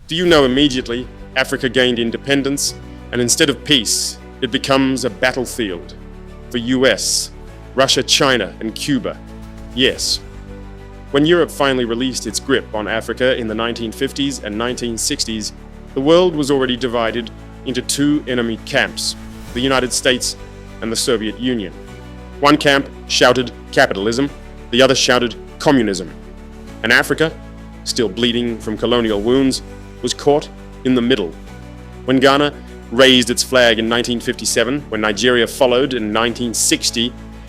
Do you know immediately Africa gained independence, and instead of peace, it becomes a battlefield for US, Russia, China, and Cuba? Yes. When Europe finally released its grip on Africa in the 1950s and 1960s, the world was already divided into two enemy camps, the United States and the Soviet Union. One camp shouted capitalism, the other shouted communism. And Africa, still bleeding from colonial wounds, was caught in the middle. When Ghana raised its flag in 1957, when Nigeria followed in 1960,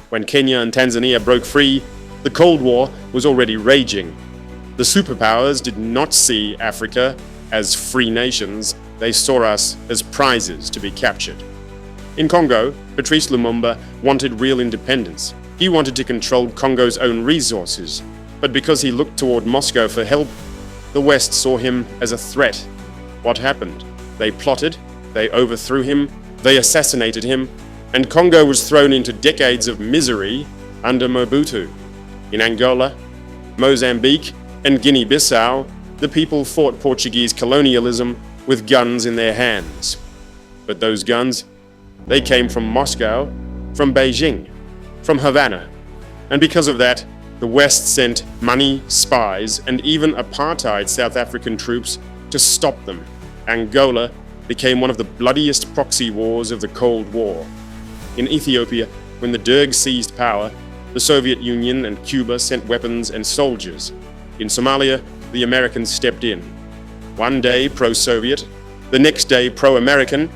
when Kenya and Tanzania broke free, the Cold War was already raging. The superpowers did not see Africa as free nations, they saw us as prizes to be captured. In Congo, Patrice Lumumba wanted real independence. He wanted to control Congo's own resources, but because he looked toward Moscow for help, the West saw him as a threat. What happened? They plotted, they overthrew him, they assassinated him, and Congo was thrown into decades of misery under Mobutu. In Angola, Mozambique, and Guinea-Bissau, the people fought Portuguese colonialism with guns in their hands. But those guns, they came from Moscow, from Beijing, from Havana. And because of that, the West sent money, spies, and even apartheid South African troops to stop them. Angola became one of the bloodiest proxy wars of the Cold War. In Ethiopia, when the Derg seized power, the Soviet Union and Cuba sent weapons and soldiers. In Somalia, the Americans stepped in. One day pro-Soviet, the next day pro-American,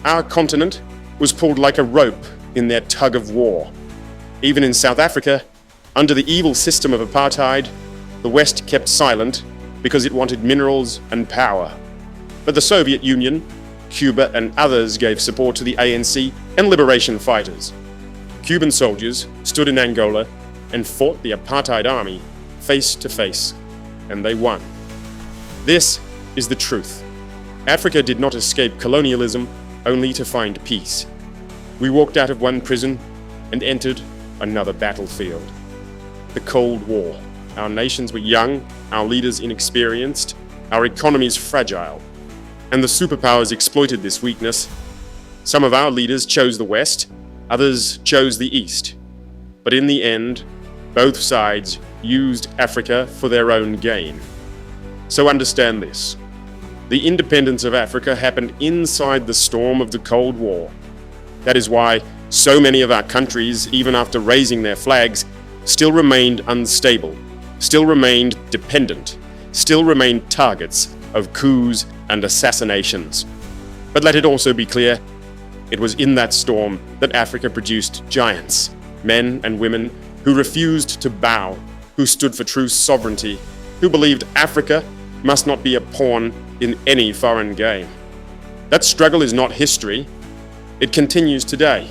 our continent was pulled like a rope in their tug of war. Even in South Africa, under the evil system of apartheid, the West kept silent because it wanted minerals and power. But the Soviet Union, Cuba, and others gave support to the ANC and liberation fighters. Cuban soldiers stood in Angola and fought the apartheid army face to face, and they won. This is the truth. Africa did not escape colonialism only to find peace. We walked out of one prison and entered another battlefield. The Cold War. Our nations were young, our leaders inexperienced, our economies fragile, and the superpowers exploited this weakness. Some of our leaders chose the West, others chose the East. But in the end, both sides used Africa for their own gain. So understand this. The independence of Africa happened inside the storm of the Cold War. That is why so many of our countries, even after raising their flags, still remained unstable, still remained dependent, still remained targets of coups and assassinations. But let it also be clear, it was in that storm that Africa produced giants, men and women who refused to bow, who stood for true sovereignty, who believed Africa must not be a pawn in any foreign game. That struggle is not history. It continues today.